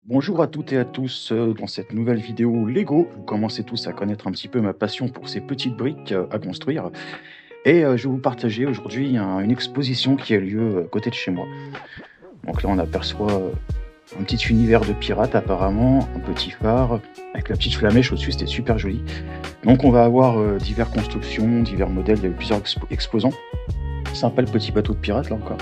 Bonjour à toutes et à tous, dans cette nouvelle vidéo Lego. Vous commencez tous à connaître un petit peu ma passion pour ces petites briques à construire. Et je vais vous partager aujourd'hui une exposition qui a lieu à côté de chez moi. Donc là, on aperçoit un petit univers de pirates apparemment, un petit phare avec la petite flamèche au-dessus, c'était super joli. Donc on va avoir diverses constructions, divers modèles, il y a eu plusieurs exposants. Sympa le petit bateau de pirate là encore.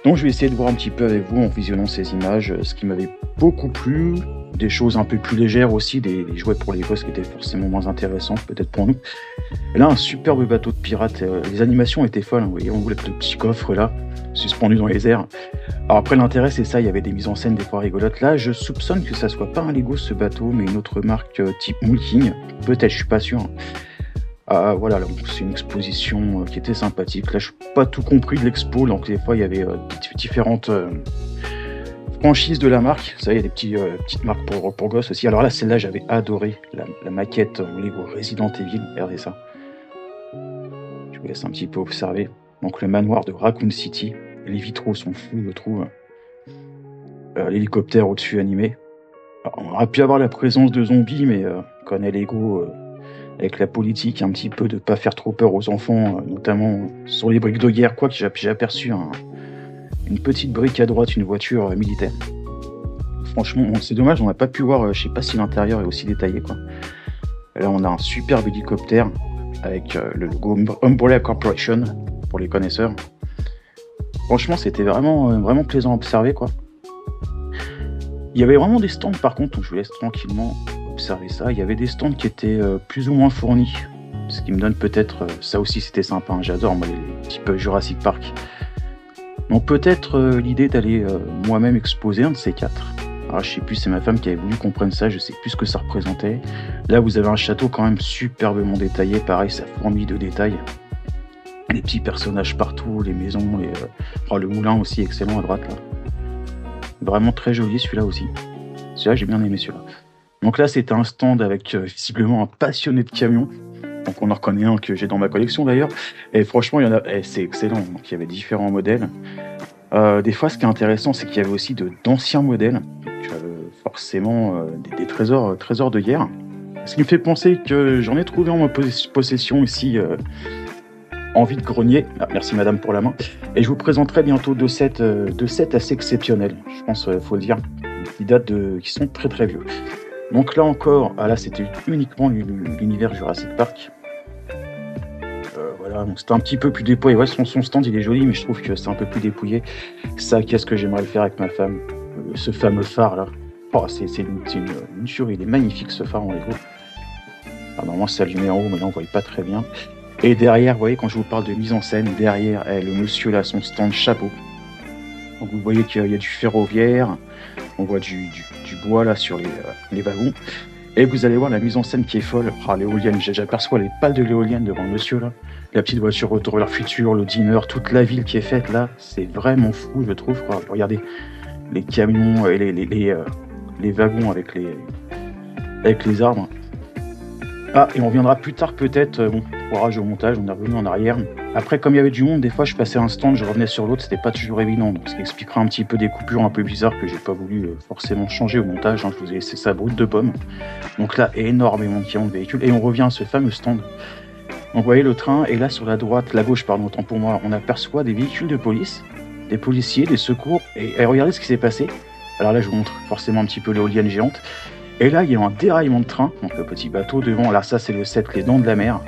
Donc je vais essayer de voir un petit peu avec vous en visionnant ces images ce qui m'avait beaucoup plu, des choses un peu plus légères aussi, des jouets pour les gosses qui étaient forcément moins intéressants peut-être pour nous. Et là un superbe bateau de pirate, les animations étaient folles, hein, vous voyez, on voulait le petit coffre là, suspendu dans les airs. Alors après l'intérêt c'est ça, il y avait des mises en scène des fois rigolotes. Là je soupçonne que ça soit pas un Lego ce bateau, mais une autre marque type Moulking, peut-être, je suis pas sûr. Ah, voilà, donc c'est une exposition qui était sympathique. Là, je n'ai pas tout compris de l'expo, donc des fois, il y avait différentes franchises de la marque. Vous savez, il y a des petites marques pour gosses aussi. Alors là, celle-là, j'avais adoré la maquette en Lego Resident Evil. Regardez ça. Je vous laisse un petit peu observer. Donc le manoir de Raccoon City. Les vitraux sont fous, je trouve. L'hélicoptère au-dessus animé. Alors, on aurait pu avoir la présence de zombies, mais quand on est Lego... avec la politique, un petit peu de pas faire trop peur aux enfants, notamment sur les briques de guerre, quoi, que j'ai aperçu une petite brique à droite, une voiture militaire. Franchement, bon, c'est dommage, on n'a pas pu voir, je sais pas si l'intérieur est aussi détaillé, quoi. Là, on a un superbe hélicoptère avec le logo Umbrella Corporation, pour les connaisseurs. Franchement, c'était vraiment plaisant à observer, quoi. Il y avait vraiment des stands, par contre, donc je vous laisse tranquillement observer ça. Il y avait des stands qui étaient plus ou moins fournis, ce qui me donne peut-être, ça aussi c'était sympa, hein. J'adore moi les types Jurassic Park. Donc peut-être l'idée d'aller moi-même exposer un de ces quatre. Alors je sais plus, c'est ma femme qui avait voulu qu'on prenne ça, je sais plus ce que ça représentait. Là vous avez un château quand même superbement détaillé, pareil ça fourmille de détails. Les petits personnages partout, les maisons, le moulin aussi excellent à droite là. Vraiment très joli celui-là aussi. Celui-là j'ai bien aimé celui-là. Donc là, c'était un stand avec visiblement un passionné de camions. Donc on en reconnaît un que j'ai dans ma collection d'ailleurs. Et franchement, il y en a, c'est excellent. Donc il y avait différents modèles. Des fois, ce qui est intéressant, c'est qu'il y avait aussi d'anciens modèles. Donc forcément des trésors de guerre. Ce qui me fait penser que j'en ai trouvé en ma possession ici en vide-grenier. Ah, merci madame pour la main. Et je vous présenterai bientôt deux sets assez exceptionnels. Je pense, faut le dire, qui sont très très vieux. Donc là encore, là c'était uniquement l'univers Jurassic Park. Voilà, donc c'était un petit peu plus dépouillé. Ouais, son stand il est joli, mais je trouve que c'est un peu plus dépouillé. Ça, qu'est-ce que j'aimerais le faire avec ma femme. Ce fameux phare là. Oh, c'est une tuerie, il est magnifique ce phare en Lego. Alors, normalement c'est allumé en haut, mais là on voit pas très bien. Et derrière, vous voyez, quand je vous parle de mise en scène, derrière, le monsieur là, son stand chapeau. Donc vous voyez qu'il y a du ferroviaire, on voit du bois là sur les wagons. Et vous allez voir la mise en scène qui est folle. Ah, l'éolienne, j'aperçois les pales de l'éolienne devant le monsieur là. La petite voiture Retour vers le futur, le diner, toute la ville qui est faite là, c'est vraiment fou je trouve, quoi. Regardez les camions et les wagons avec les arbres. Ah, et on reviendra plus tard peut-être, courage au montage, on est revenu en arrière. Après, comme il y avait du monde, des fois je passais un stand, je revenais sur l'autre, c'était pas toujours évident, donc ce qui expliquera un petit peu des coupures un peu bizarres que j'ai pas voulu forcément changer au montage, hein. Je vous ai laissé ça brut de pomme. Donc là, énormément de camions de véhicules, et on revient à ce fameux stand. Donc vous voyez le train, et là sur la gauche, pardon, autant pour moi, on aperçoit des véhicules de police, des policiers, des secours, et regardez ce qui s'est passé. Alors là, je vous montre forcément un petit peu l'éolienne géante. Et là, il y a un déraillement de train, donc le petit bateau devant, là ça c'est le set Les Dents de la Mer.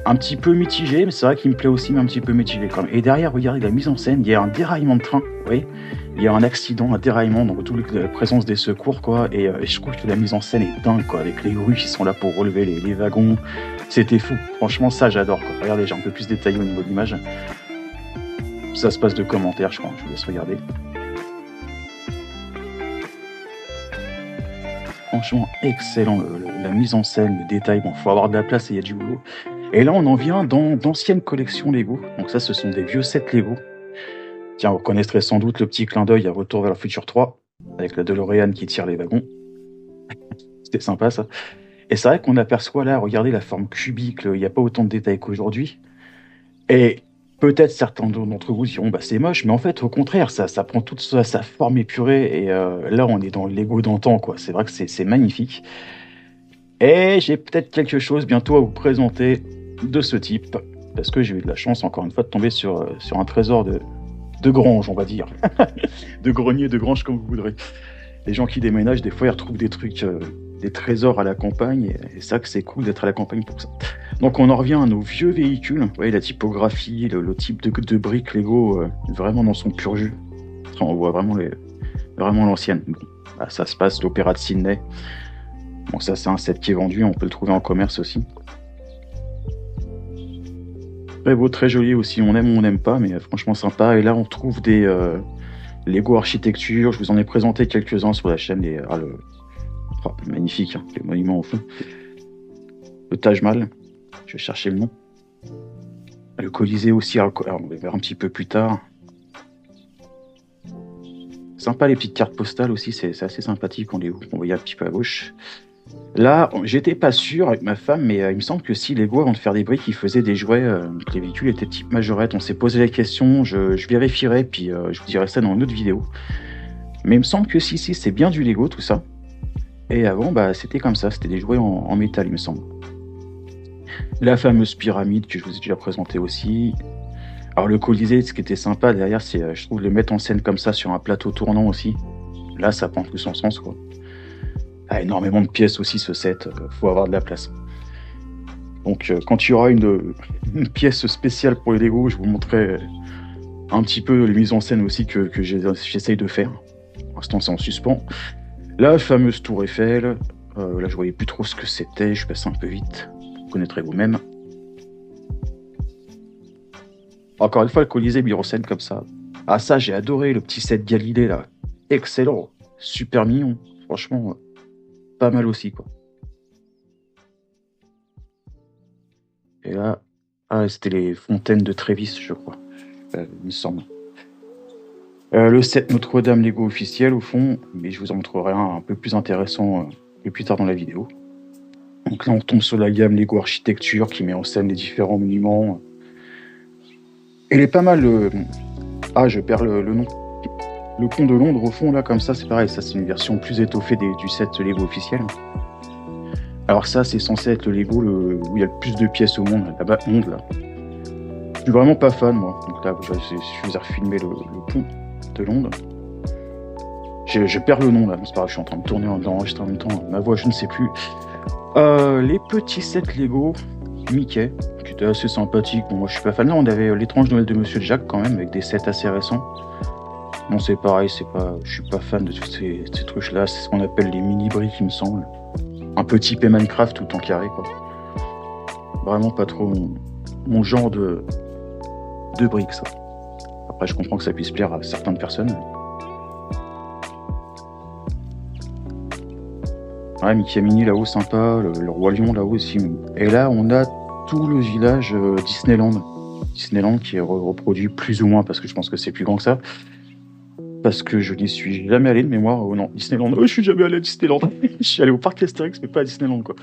Un petit peu mitigé, mais c'est vrai qu'il me plaît aussi, mais un petit peu mitigé quand même. Et derrière, regardez la mise en scène, il y a un déraillement de train, vous voyez. Il y a un accident, un déraillement, donc toute la présence des secours, quoi. Et je trouve que la mise en scène est dingue, quoi, avec les grues qui sont là pour relever les wagons. C'était fou, franchement ça j'adore, quoi. Regardez, j'ai un peu plus détaillé au niveau de l'image. Ça se passe de commentaires, je crois, je vous laisse regarder. Franchement excellent, la mise en scène, le détail, bon, faut avoir de la place et il y a du boulot. Et là, on en vient dans d'anciennes collections Lego. Donc ça, ce sont des vieux sets Lego. Tiens, vous reconnaîtrez sans doute le petit clin d'œil à Retour vers le futur 3, avec la DeLorean qui tire les wagons. C'était sympa, ça. Et c'est vrai qu'on aperçoit là, regardez la forme cubique, il n'y a pas autant de détails qu'aujourd'hui. Et Peut-être certains d'entre vous diront: «Bah, c'est moche», mais en fait, au contraire, ça prend toute sa forme épurée et là, on est dans le Lego d'antan, quoi. C'est vrai que c'est magnifique et j'ai peut-être quelque chose bientôt à vous présenter de ce type, parce que j'ai eu de la chance, encore une fois, de tomber sur un trésor de grange, on va dire. De grenier, de grange, comme vous voudrez. Les gens qui déménagent, des fois, ils retrouvent des trucs, des trésors à la campagne et c'est vrai que c'est cool d'être à la campagne pour ça. Donc on en revient à nos vieux véhicules. Vous voyez la typographie, le type de briques Lego, vraiment dans son pur jus. Enfin, on voit vraiment l'ancienne. Bon, bah, ça se passe l'Opéra de Sydney. Bon, ça, c'est un set qui est vendu, on peut le trouver en commerce aussi. Très beau, très joli aussi, on aime ou on n'aime pas, mais franchement sympa. Et là, on trouve des Lego architecture. Je vous en ai présenté quelques-uns sur la chaîne. Magnifique, hein, les monuments au fond. Le Taj Mahal, je vais chercher le nom. Le Colisée aussi, alors, on va voir un petit peu plus tard. Sympa les petites cartes postales aussi, c'est assez sympathique, on voyait un petit peu à gauche. Là, j'étais pas sûr avec ma femme, mais il me semble que si Lego, avant de faire des briques, ils faisaient des jouets, que les véhicules étaient type majorette. On s'est posé la question, je vérifierai, puis je vous dirai ça dans une autre vidéo. Mais il me semble que si, c'est bien du Lego tout ça. Et avant, bah, c'était comme ça, c'était des jouets en métal, il me semble. La fameuse pyramide que je vous ai déjà présentée aussi. Alors le Colisée, ce qui était sympa derrière, c'est, je trouve, le mettre en scène comme ça sur un plateau tournant aussi. Là, ça prend tout son sens, quoi. Ah, énormément de pièces aussi, ce set, faut avoir de la place. Donc quand il y aura une pièce spéciale pour les Lego, je vous montrerai un petit peu les mises en scène aussi que j'essaye de faire. Pour l'instant, c'est en suspens. La fameuse tour Eiffel, là je voyais plus trop ce que c'était, je passe un peu vite, vous connaîtrez vous-même. Encore une fois, le Colisée mis en scène comme ça. Ah ça, j'ai adoré le petit set Galilée là, excellent, super mignon, franchement, pas mal aussi quoi. Et là, ah c'était les fontaines de Trévis, je crois, il me semble. Le set Notre-Dame Lego officiel au fond, mais je vous en montrerai un peu plus intéressant plus tard dans la vidéo. Donc là, on tombe sur la gamme Lego Architecture qui met en scène les différents monuments. Elle est pas mal. Ah, je perds le nom. Le pont de Londres, au fond, là, comme ça, c'est pareil. Ça, c'est une version plus étoffée du set Lego officiel. Alors ça, c'est censé être le Lego où il y a le plus de pièces au monde, là-bas, monde, là. Je suis vraiment pas fan, moi. Donc là, je vous ai refilmé le pont de Londres. Je perds le nom, là. C'est pas grave, je suis en train de tourner, d'enregistrer en même temps. Ma voix, je ne sais plus. Les petits sets Lego Mickey, qui étaient assez sympathiques. Bon, moi, je suis pas fan. Là, on avait l'étrange Noël de Monsieur Jack, quand même, avec des sets assez récents. Bon, c'est pareil, je suis pas fan de tous ces trucs-là. C'est ce qu'on appelle les mini-briques, il me semble. Un peu typé Minecraft, tout en carré, quoi. Vraiment pas trop mon genre de briques, ça. Après, je comprends que ça puisse plaire à certaines personnes. Ouais, Mickey Mini là-haut, sympa. Le Roi Lion là-haut aussi. Et là, on a tout le village Disneyland. Disneyland qui est reproduit plus ou moins, parce que je pense que c'est plus grand que ça. Parce que je n'y suis jamais allé de mémoire. Oh non, Disneyland. Oh, je suis jamais allé à Disneyland. Je suis allé au parc Astérix, mais pas à Disneyland, quoi.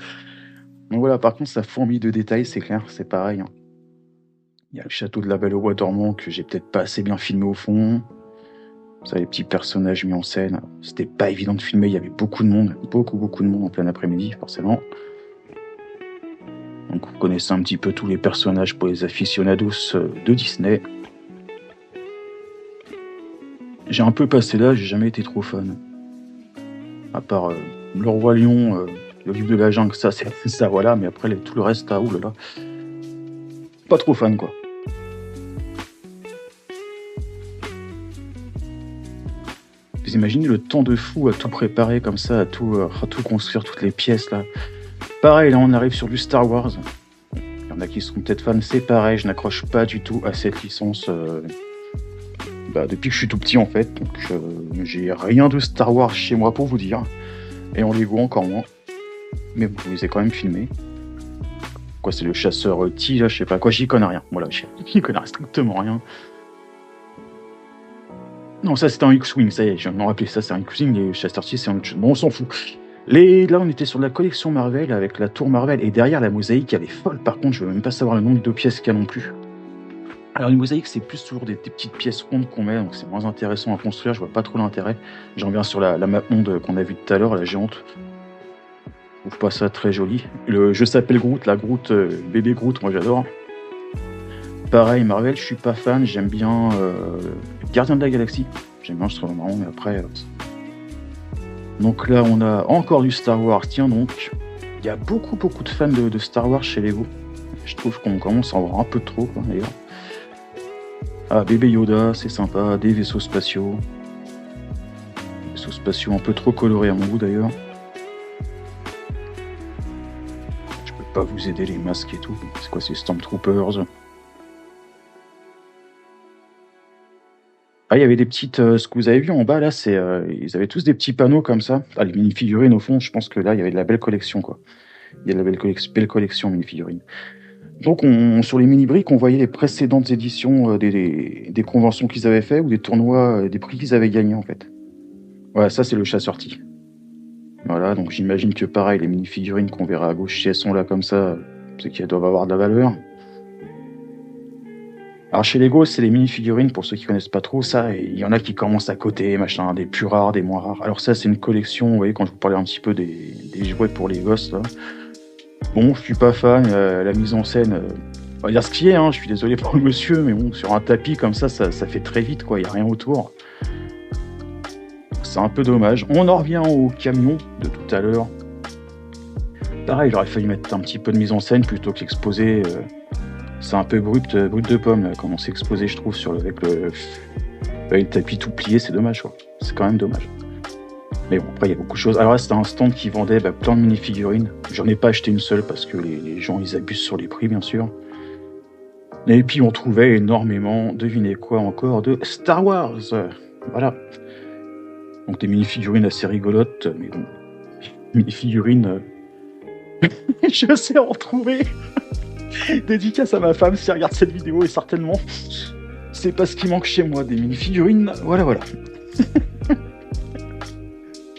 Donc voilà, par contre, ça fourmille de détails, c'est clair, c'est pareil. Hein. Il y a le château de la Belle au Bois dormant que j'ai peut-être pas assez bien filmé au fond. Ça, les petits personnages mis en scène. C'était pas évident de filmer, il y avait beaucoup de monde. Beaucoup de monde en plein après-midi, forcément. Donc vous connaissez un petit peu tous les personnages pour les aficionados de Disney. J'ai un peu passé là, j'ai jamais été trop fan. À part le Roi Lion, le livre de la jungle, ça, c'est ça, voilà. Mais après, tout le reste, oulala. Pas trop fan, quoi. Vous imaginez le temps de fou à tout préparer comme ça, à tout construire, toutes les pièces, là. Pareil, là, on arrive sur du Star Wars. Il y en a qui seront peut-être fans, c'est pareil, je n'accroche pas du tout à cette licence depuis que je suis tout petit, en fait. Donc, j'ai rien de Star Wars chez moi, pour vous dire. Et en Lego, encore moins. Mais vous les avez quand même filmés. Quoi, c'est le chasseur T, là, je sais pas quoi, j'y connais rien. Voilà, j'y connais strictement rien. Non, ça c'était un X-Wing, ça y est, je viens de m'en rappeler, ça c'est un X-Wing, et chasseur T c'est un autre chose. Bon, on s'en fout. Là, on était sur la collection Marvel avec la tour Marvel, et derrière la mosaïque, elle est folle. Par contre, je veux même pas savoir le nombre de pièces qu'il y a non plus. Alors une mosaïque, c'est plus toujours des petites pièces rondes qu'on met, donc c'est moins intéressant à construire, je vois pas trop l'intérêt. J'en viens sur la map monde qu'on a vue tout à l'heure, la géante. Je trouve pas ça très joli. Le jeu s'appelle Groot, la Groot, bébé Groot, moi j'adore. Pareil, Marvel, je suis pas fan, j'aime bien Gardien de la Galaxie. J'aime bien, je trouve marrant, mais après... Donc là, on a encore du Star Wars, tiens donc. Il y a beaucoup de fans de Star Wars chez Lego. Je trouve qu'on commence à en voir un peu trop, quoi, d'ailleurs. Ah, bébé Yoda, c'est sympa, des vaisseaux spatiaux. Vaisseaux spatiaux un peu trop colorés à mon goût, d'ailleurs. Je peux pas vous aider, les masques et tout. C'est quoi, ces Stormtroopers? Ah, il y avait des petites... ce que vous avez vu en bas, là, c'est... ils avaient tous des petits panneaux comme ça. Ah, les mini-figurines, au fond, je pense que là, il y avait de la belle collection, quoi. Il y a de la belle collection mini-figurines. Donc, sur les mini-briques, on voyait les précédentes éditions des conventions qu'ils avaient fait ou des tournois, des prix qu'ils avaient gagnés, en fait. Voilà, ça, c'est le chat sorti. Voilà, donc j'imagine que pareil, les mini-figurines qu'on verra à gauche, si elles sont là comme ça, c'est qu'elles doivent avoir de la valeur. Alors chez Lego, c'est les mini-figurines, pour ceux qui connaissent pas trop ça, et il y en a qui commencent à côté, machin, des plus rares, des moins rares. Alors ça, c'est une collection, vous voyez, quand je vous parlais un petit peu des jouets pour les gosses, là. Bon, je suis pas fan, la mise en scène, on va dire ce qui est, hein, je suis désolé pour le monsieur, mais bon, sur un tapis comme ça fait très vite, quoi, il y a rien autour. C'est un peu dommage. On en revient au camion de tout à l'heure. Pareil, il aurait fallu mettre un petit peu de mise en scène plutôt qu'exposer... c'est un peu brut de pomme, là, comment c'est exposé, je trouve, avec le tapis tout plié, c'est dommage, quoi. C'est quand même dommage. Mais bon, après, il y a beaucoup de choses. Alors là, c'était un stand qui vendait plein de mini-figurines. J'en ai pas acheté une seule parce que les gens, ils abusent sur les prix, bien sûr. Et puis, on trouvait énormément, devinez quoi encore, de Star Wars. Voilà. Donc, des mini-figurines assez rigolotes, mais bon, mini-figurines... je sais en retrouver. Dédicace à ma femme si elle regarde cette vidéo, et certainement c'est pas ce qui manque chez moi, des mini-figurines, voilà.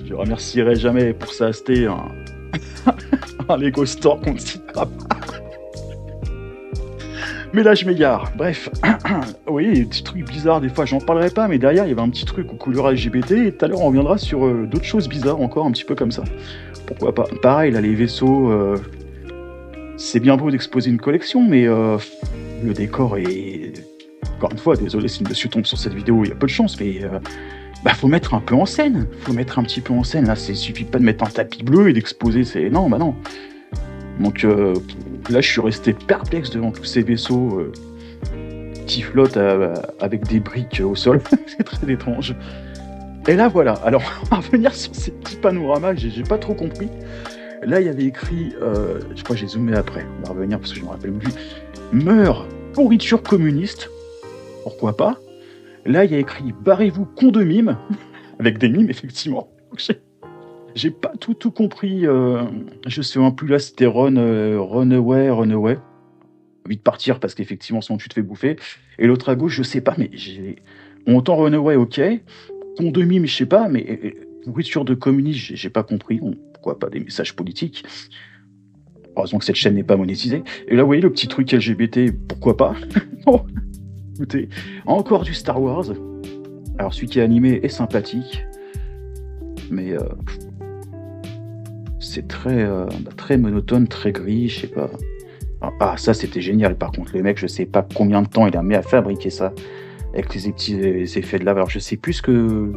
Je remercierai jamais pour ça acheter un Lego Store qu'on ne citera pas. Mais là je m'égare, bref. Oui, des petits trucs bizarres des fois, j'en parlerai pas, mais derrière il y avait un petit truc aux couleurs LGBT, et tout à l'heure on reviendra sur d'autres choses bizarres encore, un petit peu comme ça. Pourquoi pas. Pareil, là les vaisseaux... c'est bien beau d'exposer une collection, mais le décor est... Encore une fois, désolé si le monsieur tombe sur cette vidéo, il y a peu de chance, mais faut mettre un peu en scène. Faut mettre un petit peu en scène. Là, il suffit pas de mettre un tapis bleu et d'exposer. Non. Donc là, je suis resté perplexe devant tous ces vaisseaux qui flottent avec des briques au sol. C'est très étrange. Et là, voilà. Alors, on va revenir sur ces petits panoramas que j'ai pas trop compris. Là, il y avait écrit, je crois que j'ai zoomé après, on va revenir parce que je me rappelle plus. Meurt pourriture communiste, pourquoi pas. Là, il y a écrit barrez-vous con de mimes, avec des mimes, effectivement. J'ai pas tout compris, je sais même plus, là, c'était Runaway. Envie de partir parce qu'effectivement, sinon tu te fais bouffer. Et l'autre à gauche, je sais pas, mais on entend Runaway, ok. Con de mimes, je sais pas, mais pourriture de communiste, j'ai pas compris. Pourquoi pas des messages politiques. Heureusement que cette chaîne n'est pas monétisée. Et là, vous voyez le petit truc LGBT, pourquoi pas. Bon, écoutez, encore du Star Wars. Alors, celui qui est animé est sympathique, mais c'est très monotone, très gris, je sais pas. Ah, ça, c'était génial, par contre. Le mec, je sais pas combien de temps il a mis à fabriquer ça, avec les petits effets de lave. Alors, je sais plus que...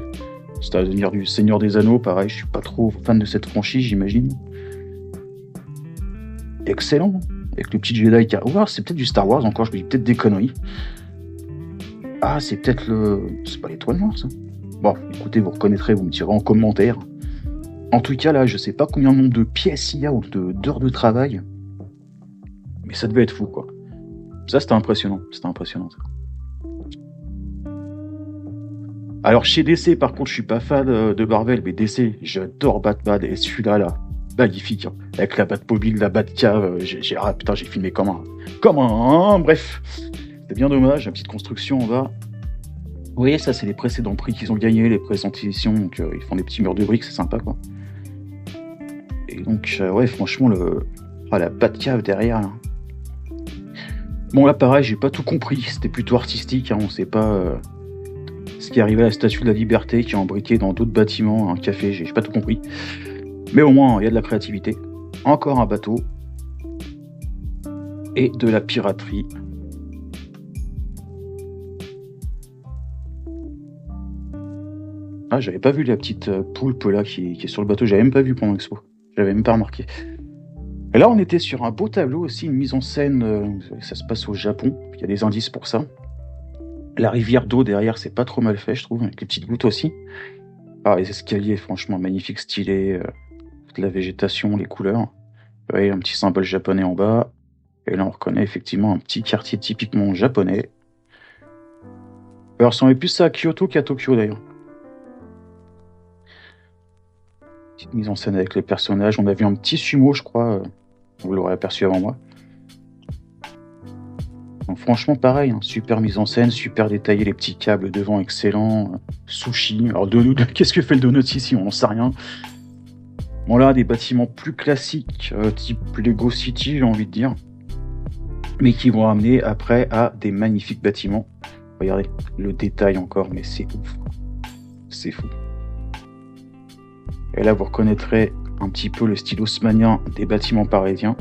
C'est à venir du Seigneur des Anneaux, pareil, je suis pas trop fan de cette franchise, j'imagine. Excellent, avec le petit Jedi qui a... Oh, c'est peut-être du Star Wars encore, je me dis peut-être des conneries. Ah, c'est peut-être c'est pas l'Étoile Noire, ça. Bon, écoutez, vous reconnaîtrez, vous me direz en commentaire. En tout cas, là, je sais pas combien de nombre de pièces il y a ou d'heures de travail. Mais ça devait être fou, quoi. Ça, c'était impressionnant, ça. Alors chez DC, par contre, je suis pas fan de Marvel, mais DC, j'adore Batman, et celui-là, magnifique, hein. Avec la Batmobile, la Batcave, j'ai filmé comme un, bref, c'est bien dommage, la petite construction en bas. Vous voyez, ça, c'est les précédents prix qu'ils ont gagnés, les précédentes éditions, donc ils font des petits murs de briques, c'est sympa, quoi. Et donc, ouais, franchement, la Batcave derrière, là. Bon, là, pareil, j'ai pas tout compris. C'était plutôt artistique, hein, on sait pas ce qui est arrivé à la Statue de la Liberté qui est embriquée dans d'autres bâtiments, un café, j'ai pas tout compris. Mais au moins, il y a de la créativité. Encore un bateau. Et de la piraterie. Ah, j'avais pas vu la petite poulpe là qui est sur le bateau, j'avais même pas vu pendant l'expo. J'avais même pas remarqué. Et là, on était sur un beau tableau aussi, une mise en scène, ça se passe au Japon, il y a des indices pour ça. La rivière d'eau derrière, c'est pas trop mal fait, je trouve, avec les petites gouttes aussi. Ah, les escaliers, franchement, magnifiques, stylés, toute la végétation, les couleurs. Vous voyez, un petit symbole japonais en bas. Et là, on reconnaît effectivement un petit quartier typiquement japonais. Alors, ça ressemblait plus à Kyoto qu'à Tokyo, d'ailleurs. Petite mise en scène avec les personnages. On a vu un petit sumo, je crois. Vous l'aurez aperçu avant moi. Donc, franchement, pareil, hein, super mise en scène, super détaillé, les petits câbles devant, excellent. Sushi. Alors, qu'est-ce que fait le donut ici? On n'en sait rien. Bon, là, des bâtiments plus classiques, type Lego City, j'ai envie de dire. Mais qui vont amener après à des magnifiques bâtiments. Regardez, le détail encore, mais c'est ouf. C'est fou. Et là, vous reconnaîtrez un petit peu le style haussmannien des bâtiments parisiens.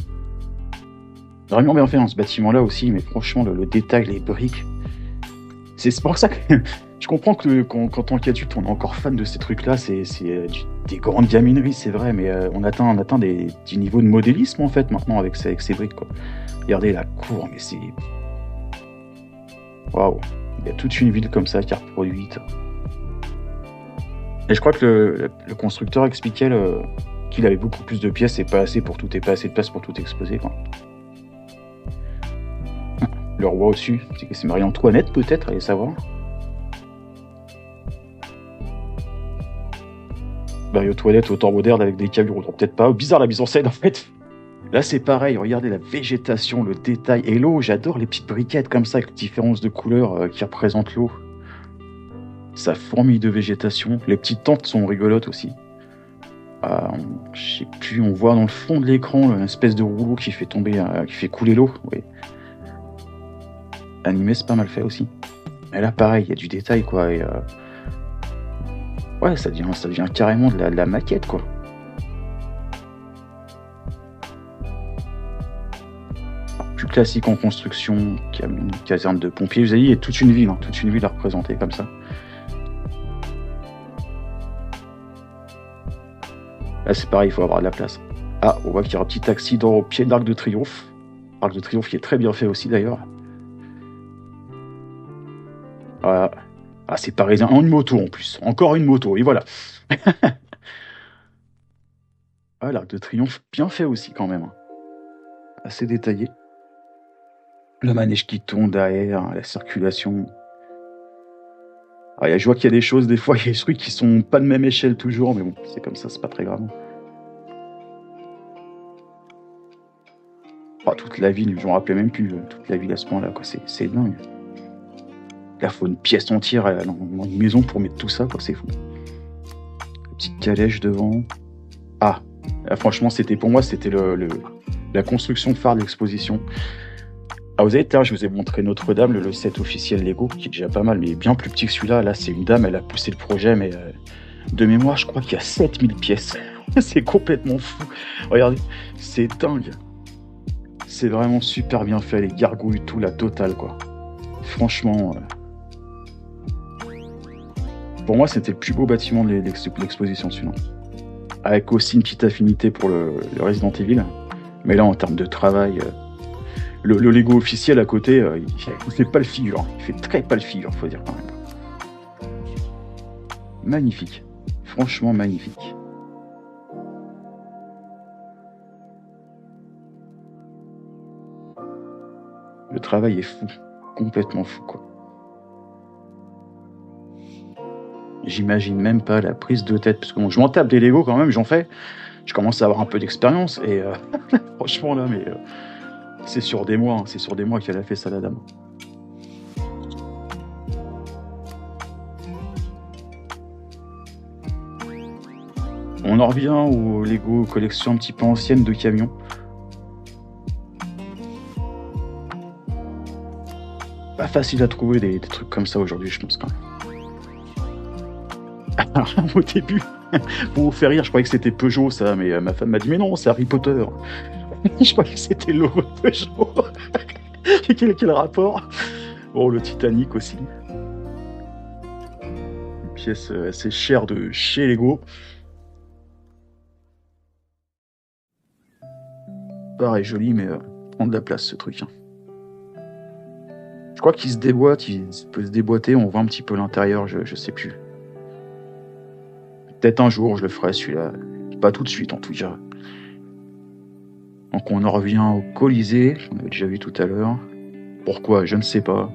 Vraiment bien fait dans ce bâtiment-là aussi, mais franchement, le détail, les briques. C'est pour ça que je comprends que quand tant qu'adulte, on est encore fan de ces trucs-là. C'est des grandes gamineries, c'est vrai, mais on atteint des niveaux de modélisme en fait maintenant avec ces briques, quoi. Regardez la cour, mais c'est... Waouh! Il y a toute une ville comme ça qui est reproduite. Et je crois que le constructeur expliquait qu'il avait beaucoup plus de pièces et pas assez de place pour tout exposer, quoi. Le roi au-dessus, c'est Marie-Antoinette peut-être, allez savoir. Marie-Antoinette au temps moderne avec des camions, peut-être pas. Bizarre la mise en scène en fait. Là c'est pareil, regardez la végétation, le détail et l'eau, j'adore les petites briquettes comme ça avec les différences de couleurs qui représentent l'eau. Ça fourmille de végétation, les petites tentes sont rigolotes aussi. Je sais plus, on voit dans le fond de l'écran une espèce de rouleau qui fait couler l'eau. Oui. Animé, c'est pas mal fait aussi. Et là pareil, il y a du détail quoi. Et ouais, ça devient carrément de la maquette quoi. Plus classique en construction, une caserne de pompiers. Vous avez dit, il y a toute une ville à représenter comme ça. Là, c'est pareil, il faut avoir de la place. Ah, on voit qu'il y a un petit accident au pied de l'Arc de Triomphe. L'Arc de Triomphe qui est très bien fait aussi d'ailleurs. Voilà. Ah, c'est parisien. Une moto en plus. Encore une moto, et voilà. Ah, l'Arc de Triomphe, bien fait aussi quand même. Assez détaillé. Le manège qui tourne derrière, la circulation. Je vois qu'il y a des choses, des fois, il y a des trucs qui sont pas de même échelle toujours, mais bon, c'est comme ça, c'est pas très grave. Toute la ville, je m'en rappelais même plus, toute la ville à ce point-là, quoi, c'est dingue. Là, faut une pièce entière dans une maison pour mettre tout ça, quoi, c'est fou. La petite calèche devant. Ah, là, franchement, pour moi, c'était la construction phare de l'exposition. Vous avez je vous ai montré Notre-Dame, le set officiel Lego, qui est déjà pas mal, mais bien plus petit que celui-là. Là, c'est une dame, elle a poussé le projet, mais de mémoire, je crois qu'il y a 7000 pièces. C'est complètement fou. Regardez, c'est dingue. C'est vraiment super bien fait, les gargouilles, tout, la totale, quoi. Franchement, pour moi, c'était le plus beau bâtiment de l'exposition, celui-là. Avec aussi une petite affinité pour le Resident Evil. Mais là, en termes de travail... Le Lego officiel à côté, il fait pas le figure. Il fait très pas le figure, faut dire quand même. Magnifique. Franchement magnifique. Le travail est fou. Complètement fou, quoi. J'imagine même pas la prise de tête. Parce que bon, je m'en tape des Lego quand même, j'en fais. Je commence à avoir un peu d'expérience. Et franchement là, mais... c'est sur des mois qu'elle a fait ça, la dame. On en revient aux Lego collection un petit peu ancienne de camions. pas facile à trouver des trucs comme ça aujourd'hui, je pense quand même. Au début, pour vous faire rire, je croyais que c'était Peugeot ça, mais ma femme m'a dit mais non, c'est Harry Potter. Je croyais que c'était le logo de Peugeot. Quel rapport? Oh, le Titanic aussi. Une pièce assez chère de chez Lego. Pareil, joli, mais prend de la place ce truc. Hein. Je crois qu'il se déboîte, il peut se déboîter, on voit un petit peu l'intérieur, je sais plus. Peut-être un jour je le ferai celui-là, pas tout de suite en tout cas. Donc on en revient au Colisée, on avait déjà vu tout à l'heure. Pourquoi, je ne sais pas.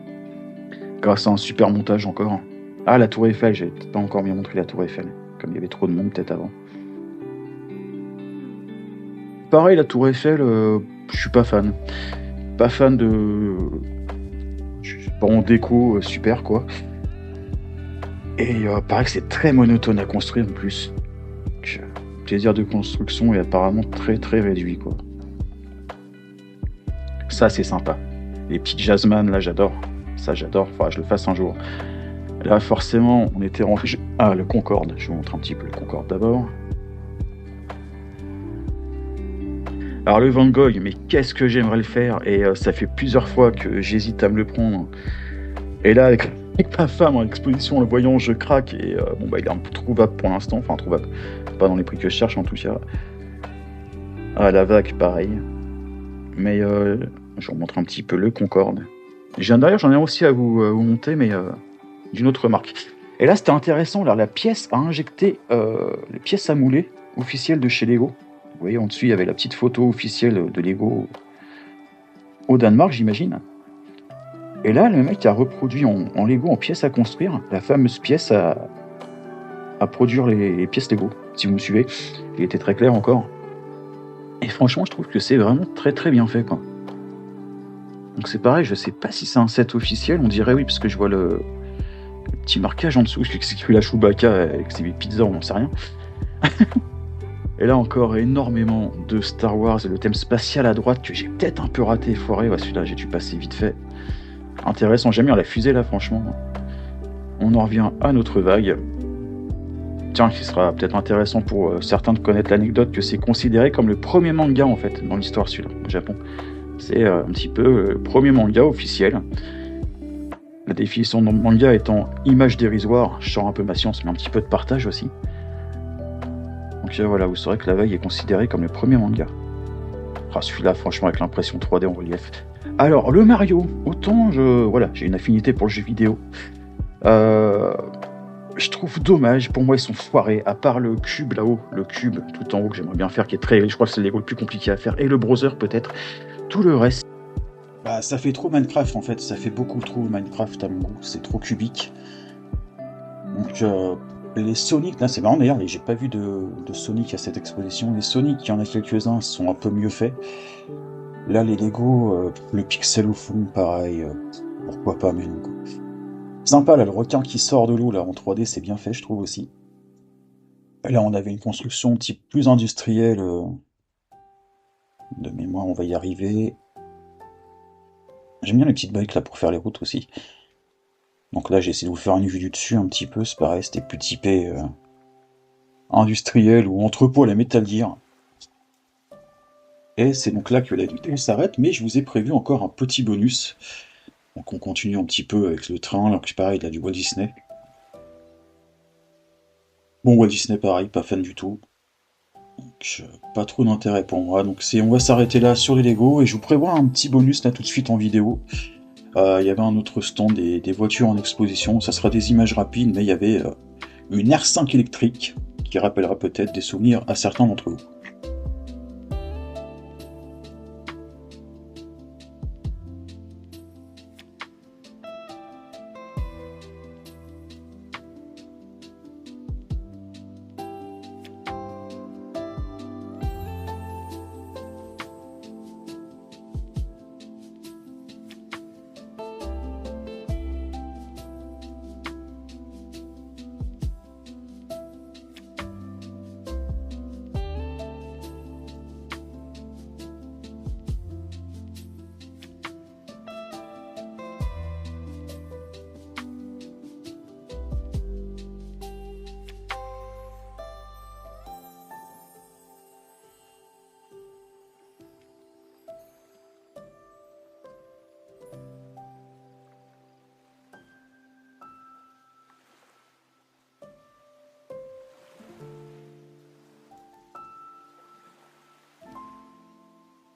Grâce à un super montage encore. Ah, la Tour Eiffel, j'avais peut-être pas encore bien montré la Tour Eiffel, comme il y avait trop de monde peut-être avant. Pareil, la Tour Eiffel, je suis pas fan. Pas fan de... Je suis pas en déco super, quoi. Et paraît que c'est très monotone à construire en plus. Donc, le plaisir de construction est apparemment très très réduit, quoi. Ça, c'est sympa. Les petits jazzman, là, j'adore. Ça, j'adore. Faudra que je le fasse un jour. Là, forcément, on était rentré... Ah, le Concorde. Je vous montre un petit peu le Concorde d'abord. Alors le Van Gogh, mais qu'est-ce que j'aimerais le faire, et ça fait plusieurs fois que j'hésite à me le prendre. Et là, avec ma femme en exposition, le voyant, je craque, et bon bah il est un peu trouvable pour l'instant, enfin trouvable, pas dans les prix que je cherche en tout cas. Ah, la vague, pareil. Mais je vous remontre un petit peu le Concorde. D'ailleurs, j'en ai aussi à vous monter, mais d'une autre marque. Et là, c'était intéressant, là, la pièce à injecter, les pièces à mouler officielles de chez Lego. Vous voyez, en dessous, il y avait la petite photo officielle de Lego au Danemark, j'imagine. Et là, le mec a reproduit en Lego, en pièces à construire, la fameuse pièce à produire les pièces Lego. Si vous me suivez, il était très clair encore. Et franchement, je trouve que c'est vraiment très très bien fait, quoi. Donc c'est pareil, je sais pas si c'est un set officiel, on dirait oui, parce que je vois le petit marquage en dessous, c'est que la Chewbacca avec ses pizzas, on n'en sait rien. Et là encore, énormément de Star Wars et le thème spatial à droite que j'ai peut-être un peu raté, foiré. Ouais, celui-là, j'ai dû passer vite fait. Intéressant, j'aime bien la fusée là, franchement. On en revient à notre vague. Tiens, qui sera peut-être intéressant pour certains de connaître l'anecdote que c'est considéré comme le premier manga en fait dans l'histoire celui-là, au Japon. C'est un petit peu le premier manga officiel. La définition de manga étant image dérisoire, je sors un peu ma science, mais un petit peu de partage aussi. Donc voilà, vous saurez que la vague est considérée comme le premier manga. Ah, celui-là, franchement, avec l'impression 3D en relief. Alors, le Mario, autant j'ai une affinité pour le jeu vidéo. Je trouve dommage, pour moi, ils sont foirés, à part le cube là-haut, le cube tout en haut que j'aimerais bien faire, qui est très... Je crois que c'est le Lego le plus compliqué à faire, et le browser peut-être. Tout le reste... Bah, ça fait trop Minecraft, en fait. Ça fait beaucoup trop Minecraft à mon goût. C'est trop cubique. Donc... les Sonic, là c'est marrant d'ailleurs, j'ai pas vu de Sonic à cette exposition. Les Sonic, il y en a quelques-uns, sont un peu mieux faits. Là les Lego, le pixel au fond, pareil, pourquoi pas, mais non. Sympa là, le requin qui sort de l'eau là en 3D, c'est bien fait, je trouve aussi. Et là on avait une construction type plus industrielle. De mémoire, on va y arriver. J'aime bien les petites bikes là pour faire les routes aussi. Donc là, j'ai essayé de vous faire une vue du dessus un petit peu, c'est pareil, c'était plus typé industriel ou entrepôt à la Metal Gear. Et c'est donc là que la vidéo s'arrête, mais je vous ai prévu encore un petit bonus. Donc on continue un petit peu avec le train, alors que pareil, il a du Walt Disney. Bon, Walt Disney, pareil, pas fan du tout. Donc pas trop d'intérêt pour moi. Donc on va s'arrêter là sur les Lego, et je vous prévois un petit bonus là tout de suite en vidéo. Il y avait un autre stand des voitures en exposition, ça sera des images rapides, mais il y avait une R5 électrique qui rappellera peut-être des souvenirs à certains d'entre vous.